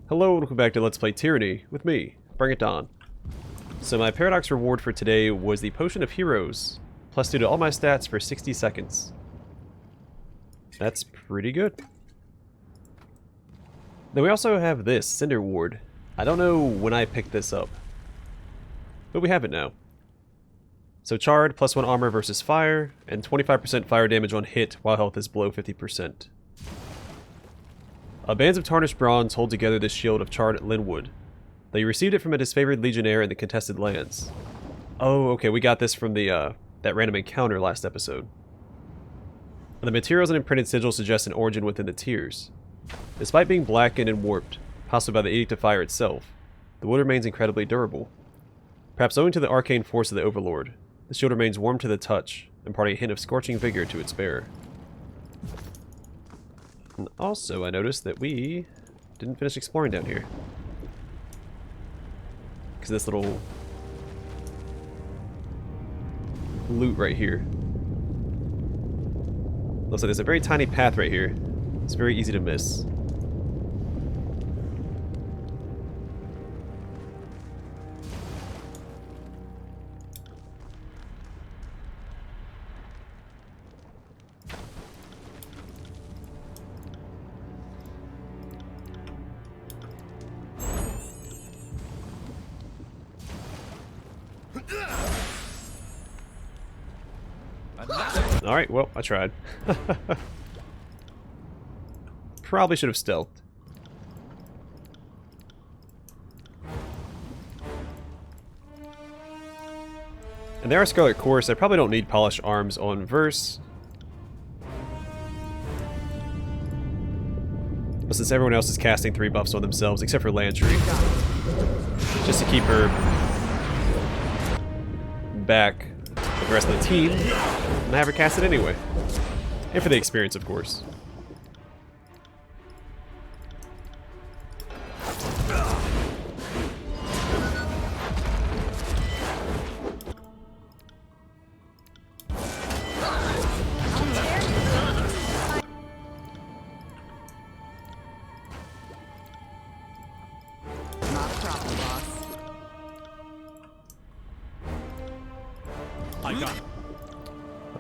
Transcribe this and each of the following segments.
Hello and welcome back to Let's Play Tyranny with me, Bring It On. So my paradox reward for today was the Potion of Heroes, plus 2 to all my stats for 60 seconds. That's pretty good. Then we also have this, Cinder Ward. I don't know when I picked this up, but we have it now. So charred, plus 1 armor versus fire, and 25% fire damage on hit while health is below 50%. Bands of tarnished bronze hold together this shield of charred linwood. Though you received it from a disfavored legionnaire in the contested lands. Oh, okay, we got this from the that random encounter last episode. And the materials and imprinted sigil suggest an origin within the tiers. Despite being blackened and warped, possibly by the Edict of Fire itself, the wood remains incredibly durable. Perhaps owing to the arcane force of the Overlord, the shield remains warm to the touch, imparting a hint of scorching vigor to its bearer. And also, I noticed that we didn't finish exploring down here. Because this little loot right here. Looks like there's a very tiny path right here. It's very easy to miss. Alright, well, I tried. Probably should have stealthed. And there are Scarlet Course. I probably don't need polished arms on Verse. But since everyone else is casting 3 buffs on themselves, except for Lantry, just to keep her back with the rest of the team, and have her cast it anyway. And for the experience, of course.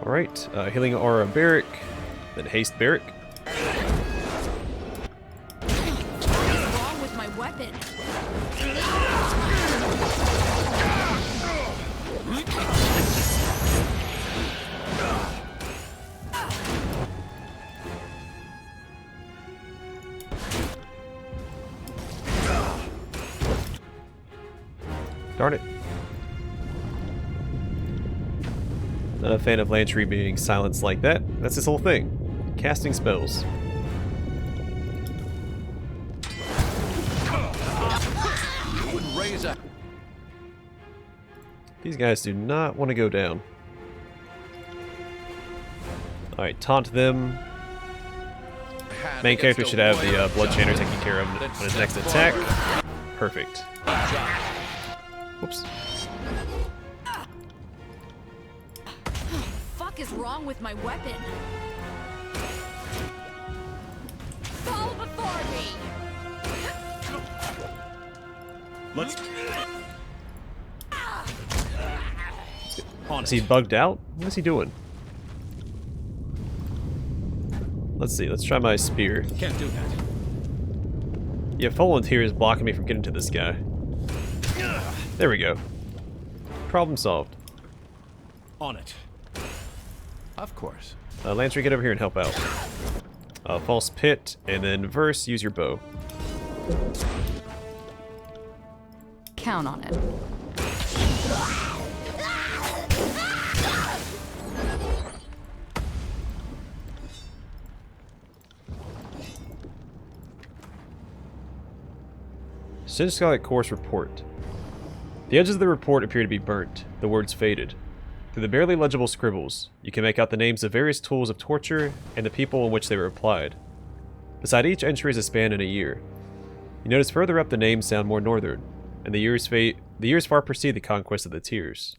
Alright, healing aura Barrack, then haste Barrack. What's wrong with my weapon? Darn it. Not a fan of Lantry being silenced like that. That's his whole thing. Casting spells. These guys do not want to go down. Alright, taunt them. Main character should have the Blood Chanter taking care of him on his next attack. Perfect. Whoops. What is wrong with my weapon? Fall before me. Let's. Is he bugged out? What is he doing? Let's see. Let's try my spear. Can't do that. Yeah, Volunteer is blocking me from getting to this guy. There we go. Problem solved. On it. Of course. Lantry, get over here and help out. False Pit, and then Verse, use your bow. Count on it. Send Scarlet Course report. The edges of the report appear to be burnt. The words faded. Through the barely legible scribbles, you can make out the names of various tools of torture and the people in which they were applied. Beside each entry is a span in a year. You notice further up the names sound more northern, and the years far precede the conquest of the Tiers.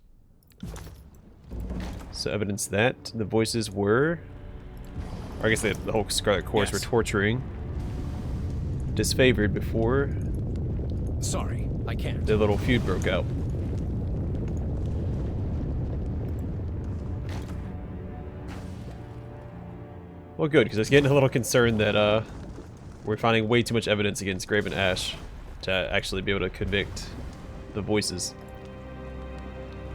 So evidence that the voices were... Or I guess the whole Scarlet Course were torturing. disfavored before Sorry, I can't. the little feud broke out. Well, good, because I was getting a little concerned that we're finding way too much evidence against Graven Ash to actually be able to convict the voices.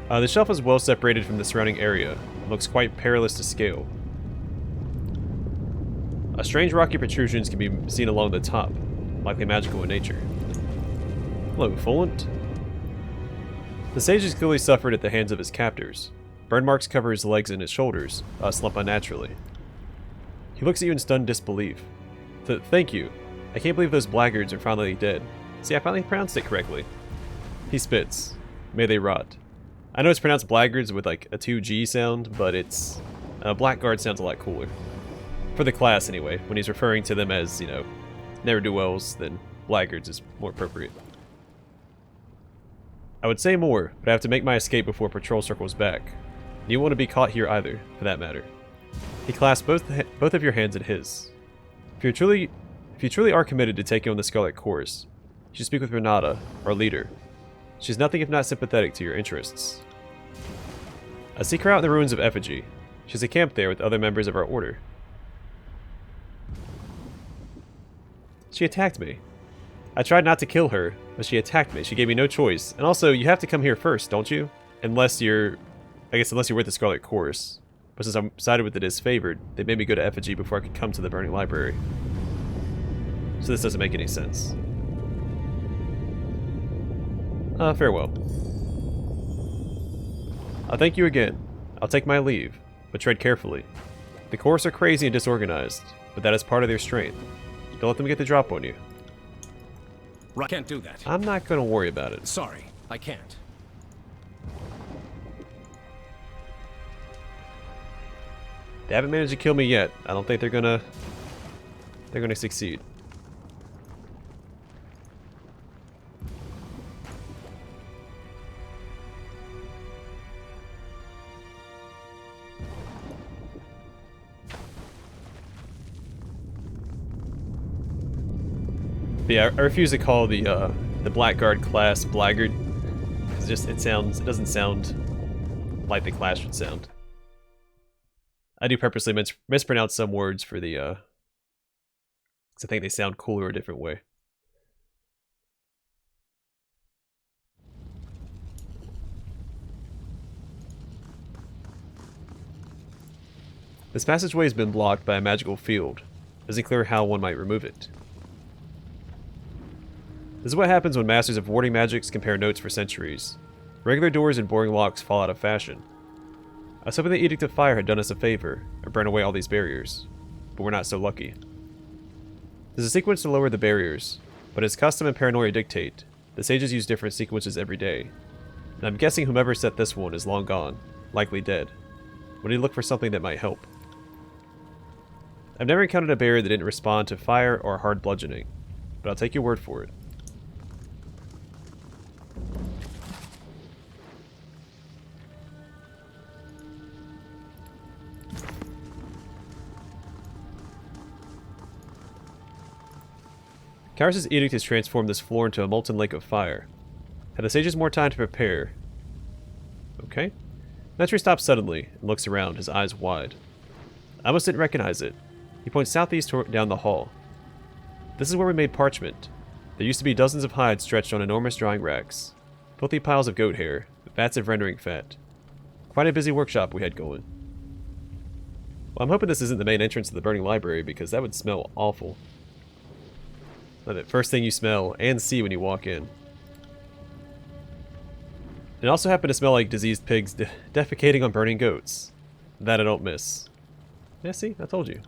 The shelf is well separated from the surrounding area. It looks quite perilous to scale. Strange rocky protrusions can be seen along the top, likely magical in nature. Hello, Fullant. The sage has clearly suffered at the hands of his captors. Burn marks cover his legs and his shoulders, slump unnaturally. He looks at you in stunned disbelief. Thank you. I can't believe those blackguards are finally dead. See, I finally pronounced it correctly. He spits. May they rot. I know it's pronounced blackguards with like a 2G sound, but it's... blackguard sounds a lot cooler. For the class, anyway. When he's referring to them as, you know, ne'er-do-wells, then blackguards is more appropriate. I would say more, but I have to make my escape before patrol circles back. You won't want to be caught here either, for that matter. He clasps both of your hands in his. If you truly are committed to taking on the Scarlet Course, you should speak with Renata, our leader. She's nothing if not sympathetic to your interests. I seek her out in the ruins of Effigy. She's a camp there with other members of our order. She attacked me. I tried not to kill her, but she attacked me. She gave me no choice. And also, you have to come here first, don't you? Unless you're with the Scarlet Course. But since I'm sided with the disfavored, they made me go to Effigy before I could come to the Burning Library. So this doesn't make any sense. Farewell. I'll thank you again. I'll take my leave, but tread carefully. The Course are crazy and disorganized, but that is part of their strength. Don't let them get the drop on you. Right. Can't do that. I'm not going to worry about it. Sorry, I can't. They haven't managed to kill me yet. I don't think they're gonna succeed. But yeah, I refuse to call the Blackguard class Blackguard. It's just it doesn't sound like the class should sound. I do purposely mispronounce some words for the, because I think they sound cooler a different way. This passageway has been blocked by a magical field. It isn't clear how one might remove it. This is what happens when masters of warding magics compare notes for centuries. Regular doors and boring locks fall out of fashion. I was hoping the Edict of Fire had done us a favor, and burn away all these barriers, but we're not so lucky. There's a sequence to lower the barriers, but as custom and paranoia dictate, the sages use different sequences every day, and I'm guessing whomever set this one is long gone, likely dead. We need to look for something that might help. I've never encountered a barrier that didn't respond to fire or hard bludgeoning, but I'll take your word for it. Kyros' edict has transformed this floor into a molten lake of fire. Had the sages more time to prepare? Okay. Metri stops suddenly and looks around, his eyes wide. I almost didn't recognize it. He points southeast down the hall. This is where we made parchment. There used to be dozens of hides stretched on enormous drying racks. Filthy piles of goat hair, vats of rendering fat. Quite a busy workshop we had going. Well, I'm hoping this isn't the main entrance to the Burning Library, because that would smell awful. Like the first thing you smell and see when you walk in. It also happened to smell like diseased pigs defecating on burning goats. That I don't miss. Yeah, see? I told you.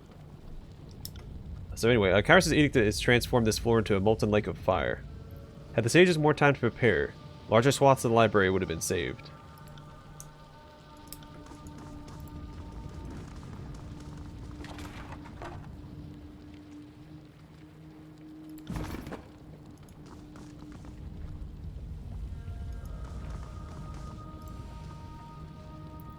So anyway, Kyros' edict has transformed this floor into a molten lake of fire. Had the sages more time to prepare, larger swaths of the library would have been saved.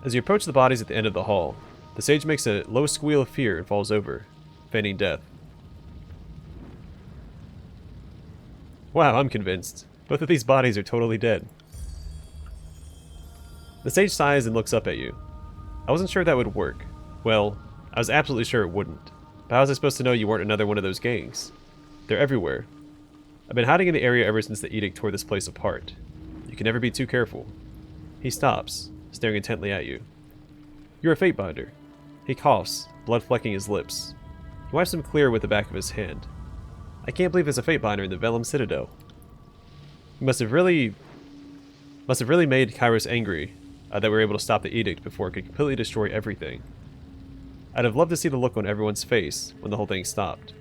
As you approach the bodies at the end of the hall, the sage makes a low squeal of fear and falls over, feigning death. Wow, I'm convinced. Both of these bodies are totally dead. The sage sighs and looks up at you. I wasn't sure that would work. Well, I was absolutely sure it wouldn't. But how was I supposed to know you weren't another one of those gangs? They're everywhere. I've been hiding in the area ever since the edict tore this place apart. You can never be too careful. He stops, staring intently at you. You're a Fatebinder. He coughs, blood flecking his lips. He wipes them clear with the back of his hand. I can't believe there's a Fatebinder in the Vellum Citadel. You must have really made Kyros angry that we were able to stop the edict before it could completely destroy everything. I'd have loved to see the look on everyone's face when the whole thing stopped.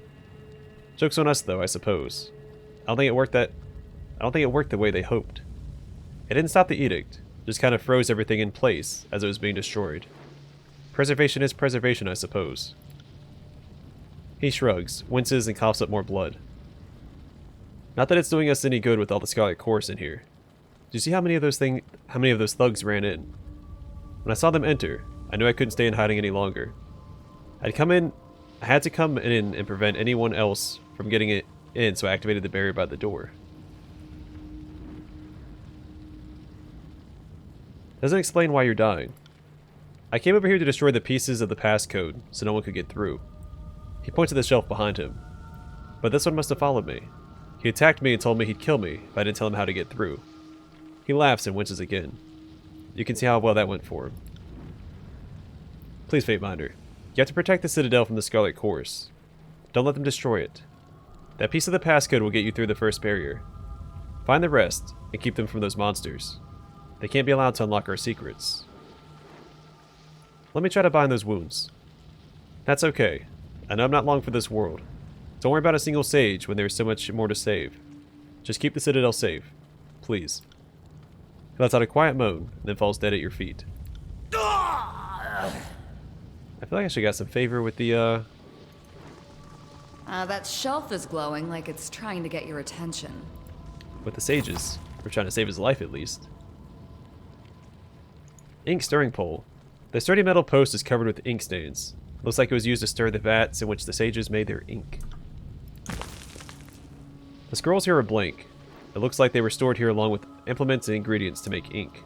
Joke's on us, though, I suppose. I don't think it worked the way they hoped. It didn't stop the edict, just kind of froze everything in place as it was being destroyed. Preservation is preservation, I suppose. He shrugs, winces, and coughs up more blood. Not that it's doing us any good with all the Scarlet Chorus in here. Do you see how many of those thugs ran in? When I saw them enter, I knew I couldn't stay in hiding any longer. I had to come in and prevent anyone else from getting it in, so I activated the barrier by the door. Doesn't explain why you're dying. I came over here to destroy the pieces of the passcode so no one could get through. He points to the shelf behind him. But this one must have followed me. He attacked me and told me he'd kill me if I didn't tell him how to get through. He laughs and winces again. You can see how well that went for him. Please, Fateminder. You have to protect the Citadel from the Scarlet Chorus. Don't let them destroy it. That piece of the passcode will get you through the first barrier. Find the rest, and keep them from those monsters. They can't be allowed to unlock our secrets. Let me try to bind those wounds. That's okay. I know I'm not long for this world. Don't worry about a single sage when there is so much more to save. Just keep the Citadel safe. Please. He lets out a quiet moan, and then falls dead at your feet. I feel like I should got some favor with the, That shelf is glowing like it's trying to get your attention. with the sages. We're trying to save his life, at least. Ink stirring pole. The sturdy metal post is covered with ink stains. Looks like it was used to stir the vats in which the sages made their ink. The scrolls here are blank. It looks like they were stored here along with implements and ingredients to make ink.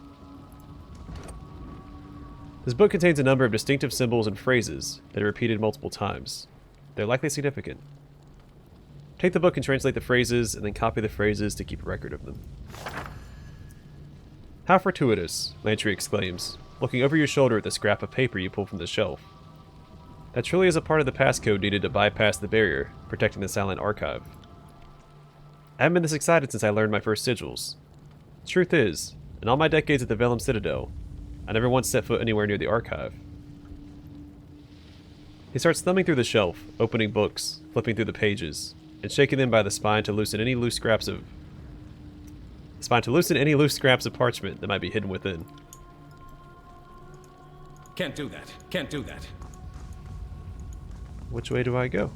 This book contains a number of distinctive symbols and phrases that are repeated multiple times. They're likely significant. Take the book and translate the phrases, and then copy the phrases to keep a record of them. How fortuitous, Lantry exclaims, looking over your shoulder at the scrap of paper you pull from the shelf. That truly is a part of the passcode needed to bypass the barrier, protecting the silent archive. I haven't been this excited since I learned my first sigils. Truth is, in all my decades at the Vellum Citadel, I never once set foot anywhere near the archive. He starts thumbing through the shelf, opening books, flipping through the pages, and shaking them by the spine to loosen any loose scraps of parchment that might be hidden within. Can't do that. Can't do that. Which way do I go?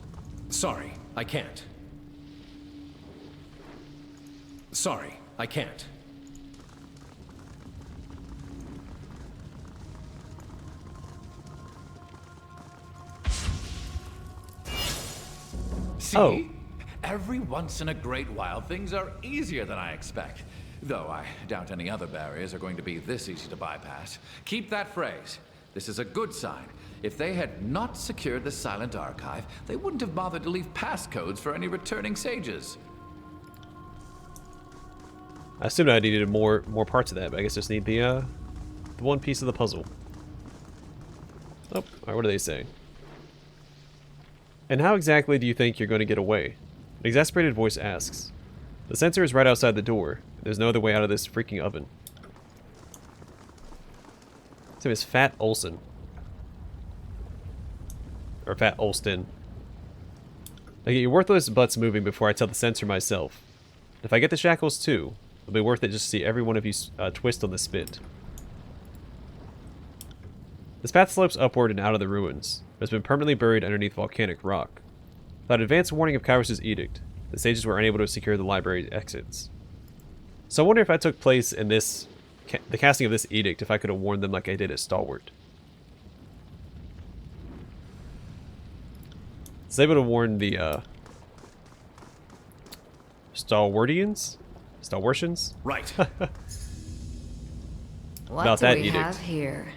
Sorry, I can't. Sorry, I can't. See? Oh. Every once in a great while, things are easier than I expect. Though I doubt any other barriers are going to be this easy to bypass. Keep that phrase. This is a good sign. If they had not secured the silent archive, they wouldn't have bothered to leave passcodes for any returning sages. I assumed I needed more parts of that, but I guess I just need the one piece of the puzzle. Oh, alright, what are they saying? And how exactly do you think you're going to get away? An exasperated voice asks. The sensor is right outside the door. There's no other way out of this freaking oven. His name is Fat Olsen. Or Fat Olston. I get your worthless butts moving before I tell the sensor myself. If I get the shackles too, it'll be worth it just to see every one of you twist on the spit. This path slopes upward and out of the ruins, but has been permanently buried underneath volcanic rock. Without advance warning of Kyros' edict, the sages were unable to secure the library exits. So I wonder if I took place in this, the casting of this edict, if I could have warned them like I did at Stalwart. Was able to warn the Stalwartians? Stalwartians? Right. What About do that we edict. have here?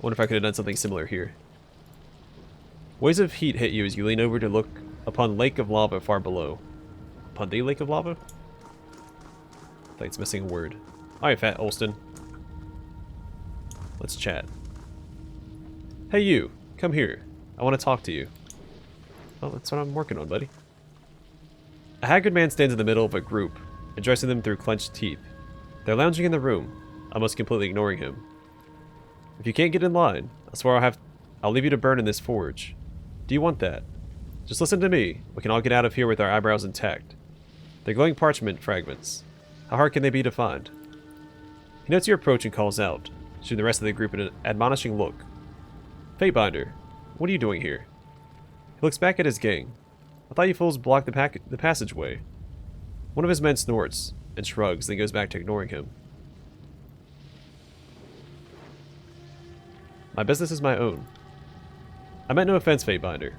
Wonder if I could have done something similar here. Waves of heat hit you as you lean over to look upon the lake of lava far below. Upon the lake of lava? I think it's missing a word. Alright, Fat Olston. Let's chat. Hey you, come here. I want to talk to you. Well, that's what I'm working on, buddy. A haggard man stands in the middle of a group, addressing them through clenched teeth. They're lounging in the room, almost completely ignoring him. If you can't get in line, I swear I'll leave you to burn in this forge. Do you want that? Just listen to me. We can all get out of here with our eyebrows intact. They're glowing parchment fragments. How hard can they be to find? He notes your approach and calls out, shooting the rest of the group an admonishing look. Fatebinder, what are you doing here? He looks back at his gang. I thought you fools blocked the passageway. One of his men snorts and shrugs, then goes back to ignoring him. My business is my own. I meant no offense, Fatebinder.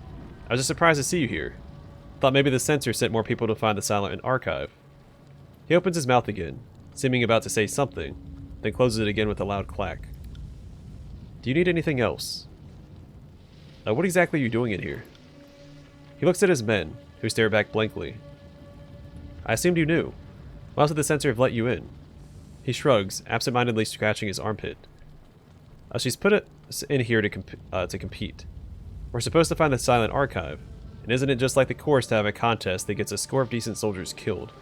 I was just surprised to see you here. Thought maybe the censor sent more people to find the silent archive. He opens his mouth again, seeming about to say something, then closes it again with a loud clack. Do you need anything else? What exactly are you doing in here? He looks at his men, who stare back blankly. I assumed you knew. Why else would the censor have let you in? He shrugs, absent-mindedly scratching his armpit. She's put us in here to compete. We're supposed to find the silent archive, and isn't it just like the course to have a contest that gets a score of decent soldiers killed?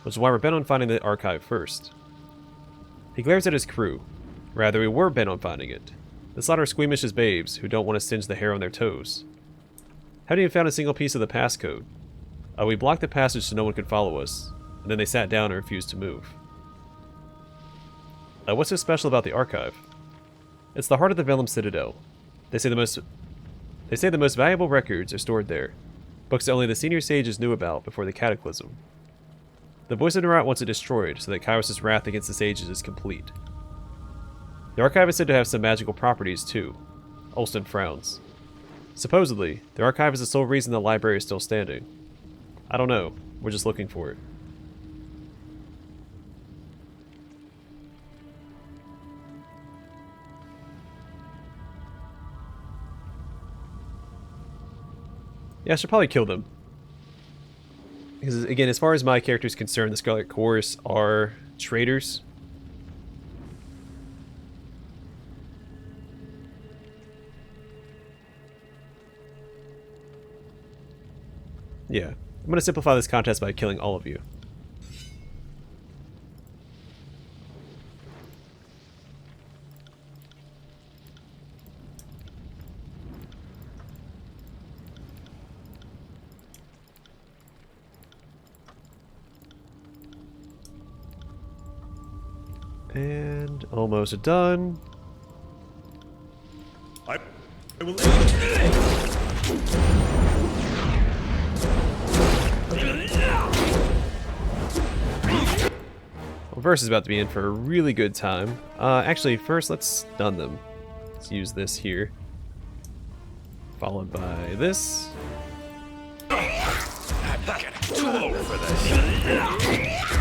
Which is why we're bent on finding the archive first. He glares at his crew. Rather, we were bent on finding it. The slaughter squeamish as babes who don't want to singe the hair on their toes. Haven't even found a single piece of the passcode. We blocked the passage so no one could follow us, and then they sat down and refused to move. What's so special about the archive? It's the heart of the Vellum Citadel. They say the most valuable records are stored there, books that only the senior sages knew about before the Cataclysm. The voice of Nerat wants it destroyed so that Kyros' wrath against the sages is complete. The archive is said to have some magical properties too. Olston frowns. Supposedly, the archive is the sole reason the library is still standing. I don't know. We're just looking for it. Yeah, I should probably kill them. Because, again, as far as my character is concerned, the Scarlet Chorus are traitors. Yeah. I'm going to simplify this contest by killing all of you. And almost done. I will. Well, Verse is about to be in for a really good time. Actually, first let's stun them. Let's use this here. Followed by this. And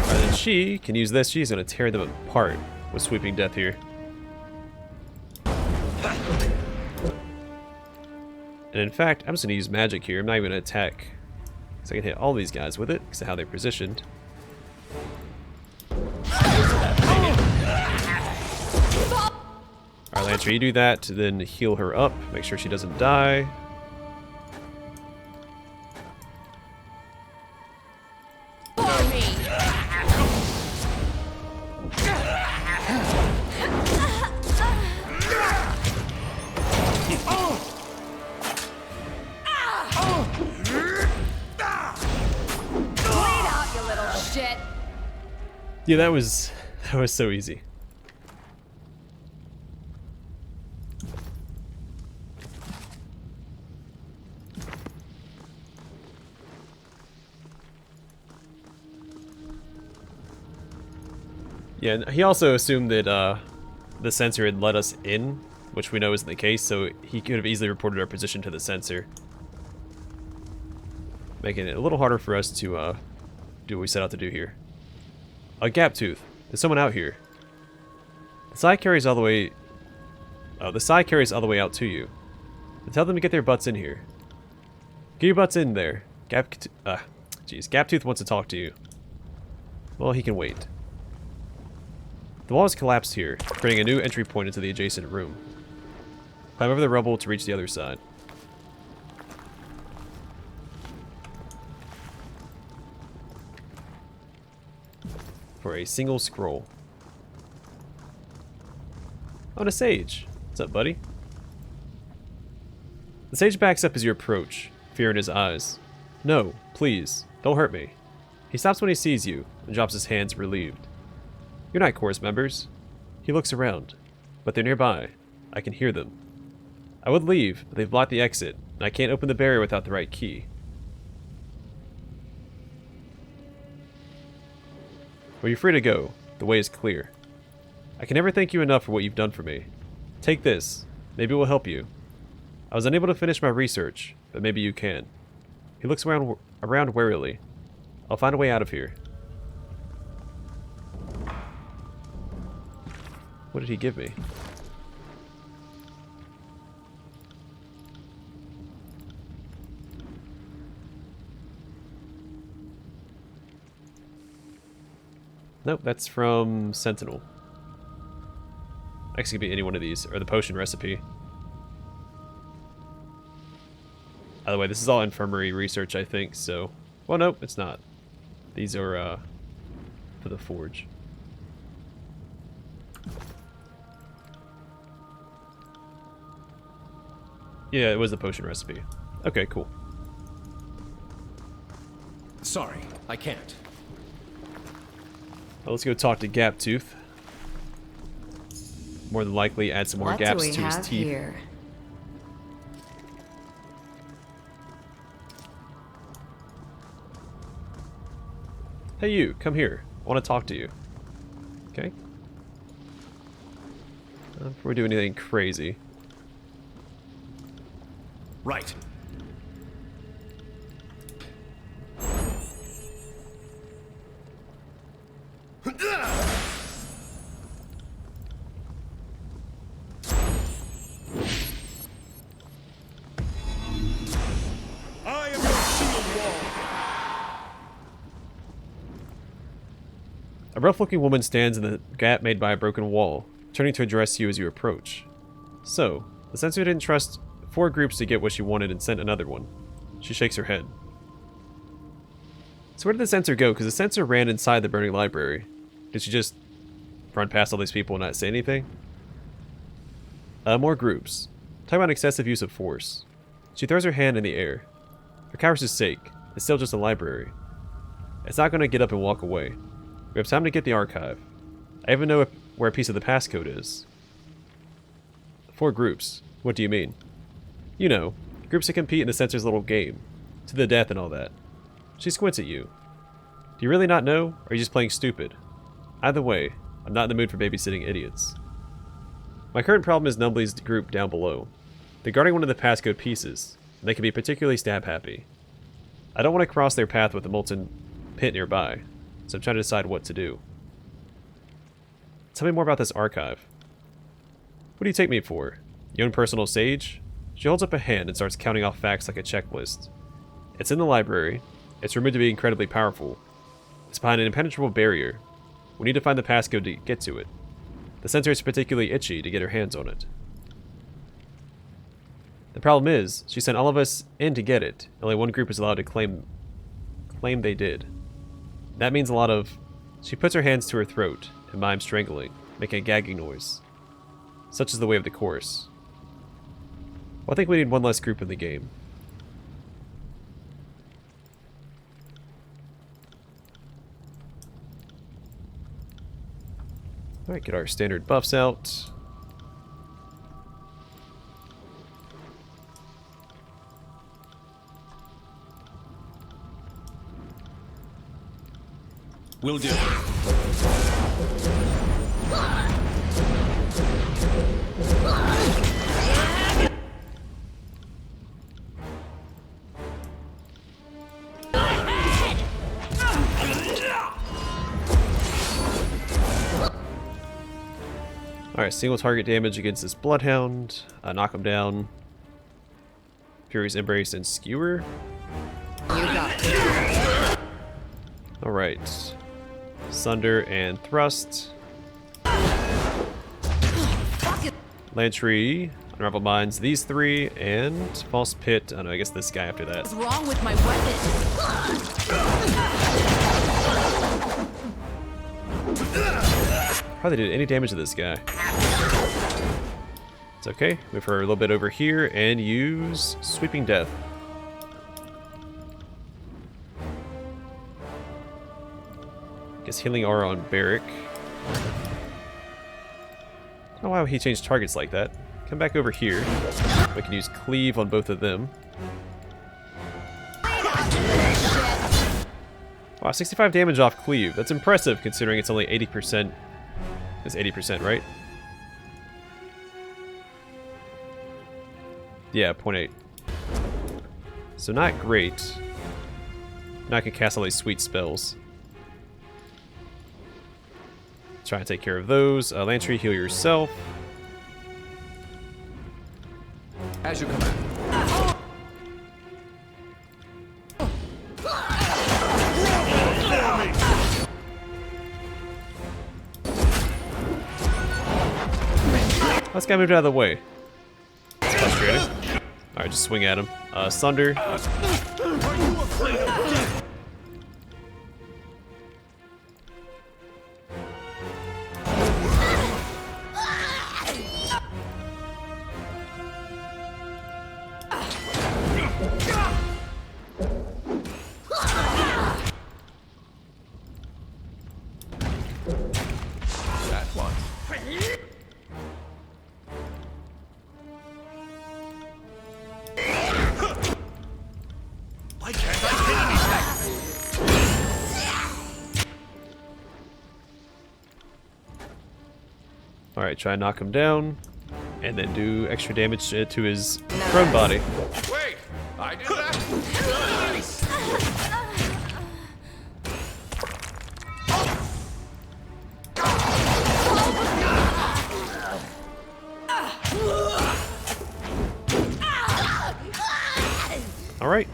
then she can use this. She's going to tear them apart with Sweeping Death here. And in fact, I'm just going to use magic here. I'm not even going to attack. So I can hit all these guys with it because of how they're positioned. Alright, Lancer, you do that, then heal her up. Make sure she doesn't die. Yeah, that was so easy. Yeah, and he also assumed that the censor had let us in, which we know isn't the case, so he could have easily reported our position to the censor. making it a little harder for us to do what we set out to do here. A gap tooth. There's someone out here. The side carries all the way. Oh, the side carries all the way out to you. Then tell them to get their butts in here. Get your butts in there. Gaptooth wants to talk to you. Well, he can wait. The wall has collapsed here, creating a new entry point into the adjacent room. Climb over the rubble to reach the other side. For a single scroll. Oh, and a sage. What's up, buddy? The sage backs up as you approach, fear in his eyes. No, please, don't hurt me. He stops when he sees you and drops his hands relieved. You're not chorus members. He looks around, but they're nearby. I can hear them. I would leave, but they've blocked the exit, and I can't open the barrier without the right key. Well, you're free to go. The way is clear. I can never thank you enough for what you've done for me. Take this. Maybe it will help you. I was unable to finish my research, but maybe you can. He looks around warily. I'll find a way out of here. What did he give me? Nope, that's from Sentinel. Actually, could be any one of these, or the potion recipe. By the way, this is all infirmary research, I think, so... Well, nope, it's not. These are, for the forge. Yeah, it was the potion recipe. Okay, cool. Sorry, I can't. Well, let's go talk to Gaptooth. More than likely, add some more gaps to his teeth. Here? Hey, you, come here. I want to talk to you. Okay. Before we do anything crazy. Right. I am your shield wall. A rough-looking woman stands in the gap made by a broken wall, turning to address you as you approach. So, the censor didn't trust 4 groups to get what she wanted and sent another one. She shakes her head. So where did the censor go? Because the censor ran inside the burning library. Did she just run past all these people and not say anything? More groups. Talk about excessive use of force. She throws her hand in the air. For Kyros' sake, it's still just a library. It's not going to get up and walk away. We have time to get the archive. I even know where a piece of the passcode is. 4 groups. What do you mean? You know, groups that compete in the censor's little game. To the death and all that. She squints at you. Do you really not know, or are you just playing stupid? Either way, I'm not in the mood for babysitting idiots. My current problem is Numbly's group down below. They're guarding one of the passcode pieces, and they can be particularly stab-happy. I don't want to cross their path with a molten pit nearby, so I'm trying to decide what to do. Tell me more about this archive. What do you take me for? Your own personal sage? She holds up a hand and starts counting off facts like a checklist. It's in the library. It's rumored to be incredibly powerful. It's behind an impenetrable barrier. We need to find the passcode to get to it. The censor is particularly itchy to get her hands on it. The problem is, she sent all of us in to get it. Only one group is allowed to claim they did. That means a lot of... She puts her hands to her throat and mimes strangling, making a gagging noise. Such is the way of the course. Well, I think we need one less group in the game. Alright, get our standard buffs out. Will do. Alright, single target damage against this Bloodhound. Knock him down. Fury's Embrace and Skewer. You got it. Alright. Sunder and Thrust. Fuck it. Lantry, Unraveled Minds, these three, and False Pit. Oh no, I guess this guy after that. What's wrong with my weapon? Probably did any damage to this guy. It's okay. Move her a little bit over here and use Sweeping Death. Guess Healing Aura on Barrick. I don't know why he changed targets like that. Come back over here. We can use Cleave on both of them. Wow, 65 damage off Cleave. That's impressive considering it's only 80%. It's 80%, right? Yeah, 0.8. So not great. Now I can cast all these sweet spells. Try and take care of those. Lantry, heal yourself. As you command. This guy moved out of the way. It's frustrating. Alright, just swing at him. Sunder. Are you afraid of death? That one. Why can't I hit anything? Alright, try and knock him down. And then do extra damage to his prone body. Wait! I did that? Nice! Alright.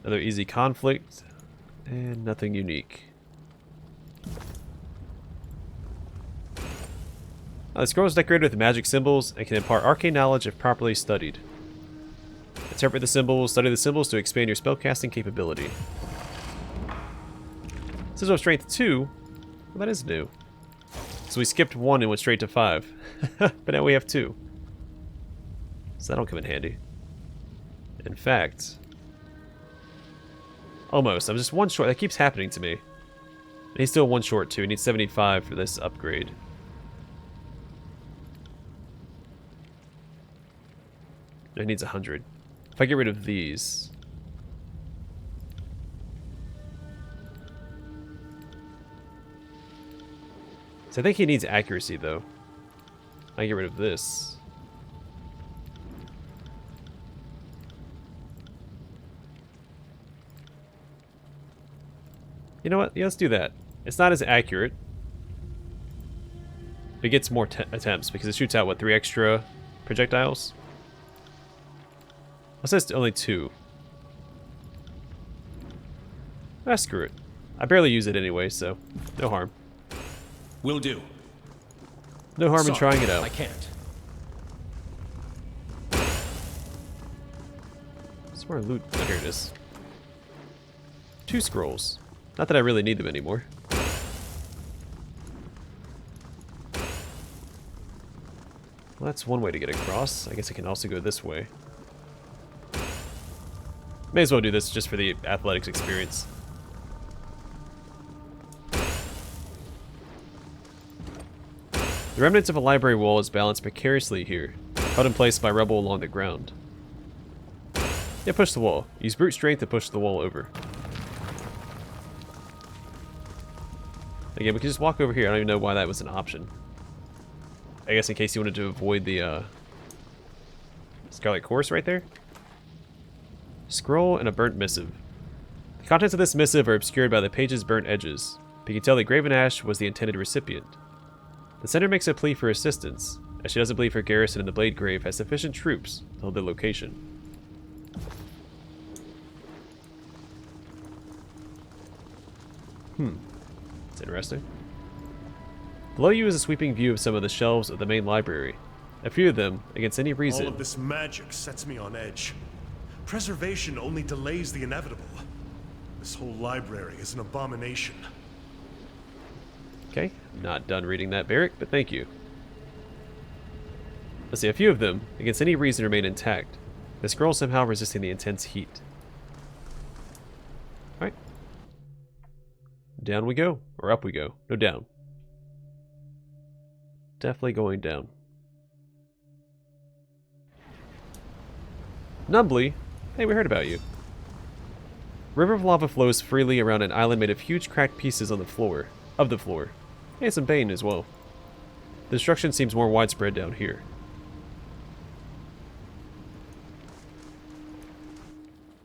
Another easy conflict. And nothing unique. The scroll is decorated with magic symbols and can impart arcane knowledge if properly studied. Interpret the symbols, study the symbols to expand your spellcasting capability. Sigil of Strength 2? Well, that is new. So we skipped 1 and went straight to 5. But now we have 2. So that'll come in handy. In fact... Almost. I'm just 1 short. That keeps happening to me. And he's still 1 short too. He needs 75 for this upgrade. It needs 100. If I get rid of these... So I think he needs accuracy, though. I get rid of this. You know what? Yeah, let's do that. It's not as accurate. It gets more attempts because it shoots out, what, 3 extra projectiles? It says only 2. Ah, screw it. I barely use it anyway, so no harm. Will do. No harm in Sorry, trying it out. I can't. Where's loot? Oh, here it is. 2 scrolls. Not that I really need them anymore. Well, that's one way to get across. I guess I can also go this way. May as well do this just for the athletics experience. The remnants of a library wall is balanced precariously here, held in place by rubble along the ground. Yeah, push the wall. Use brute strength to push the wall over. Again, we can just walk over here. I don't even know why that was an option. I guess in case you wanted to avoid the Scarlet Course right there. Scroll and a burnt missive. The contents of this missive are obscured by the page's burnt edges. but you can tell that Graven Ash was the intended recipient. The Senator makes a plea for assistance, as she doesn't believe her garrison in the Blade Grave has sufficient troops to hold their location. That's interesting. Below you is a sweeping view of some of the shelves of the main library. A few of them, against any reason. All of this magic sets me on edge. Preservation only delays the inevitable. This whole library is an abomination. Okay, not done reading that, Barrick, but thank you. Let's see, a few of them, against any reason, remain intact. The scroll somehow resisting the intense heat. Alright. Down we go. Or up we go. No, down. Definitely going down. Numbly, hey, we heard about you. River of lava flows freely around an island made of huge cracked pieces on the floor. And some bane as well. The destruction seems more widespread down here.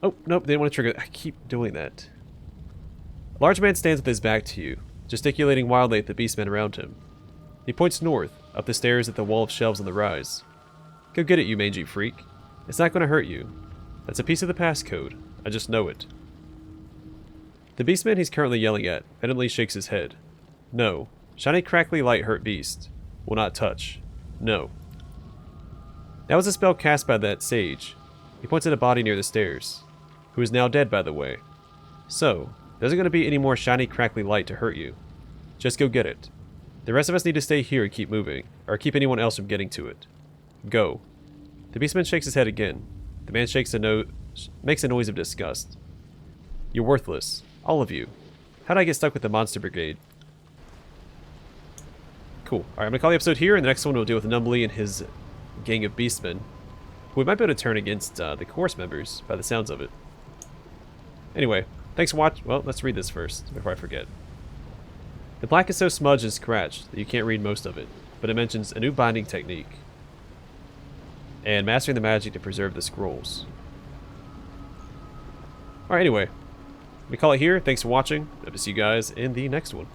Oh, nope, they didn't want to trigger. I keep doing that. A large man stands with his back to you, gesticulating wildly at the beastmen around him. He points north, up the stairs at the wall of shelves on the rise. Go get it, you mangy freak. It's not going to hurt you. That's a piece of the passcode. I just know it. The beastman he's currently yelling at vehemently shakes his head. No. Shiny crackly light hurt beast. Will not touch. No. That was a spell cast by that sage. He points at a body near the stairs. Who is now dead, by the way. So, there isn't going to be any more shiny crackly light to hurt you. Just go get it. The rest of us need to stay here and keep moving, or keep anyone else from getting to it. Go. The beastman shakes his head again. The man makes a noise of disgust. You're worthless. All of you. How'd I get stuck with the monster brigade? Cool. Alright, I'm going to call the episode here, and the next one we'll deal with Numbly and his gang of beastmen, who we might be able to turn against the chorus members, by the sounds of it. Anyway, thanks for watching. Well, let's read this first, before I forget. The plaque is so smudged and scratched that you can't read most of it, but it mentions a new binding technique, and mastering the magic to preserve the scrolls. Alright, anyway, we call it here. Thanks for watching. Hope to see you guys in the next one.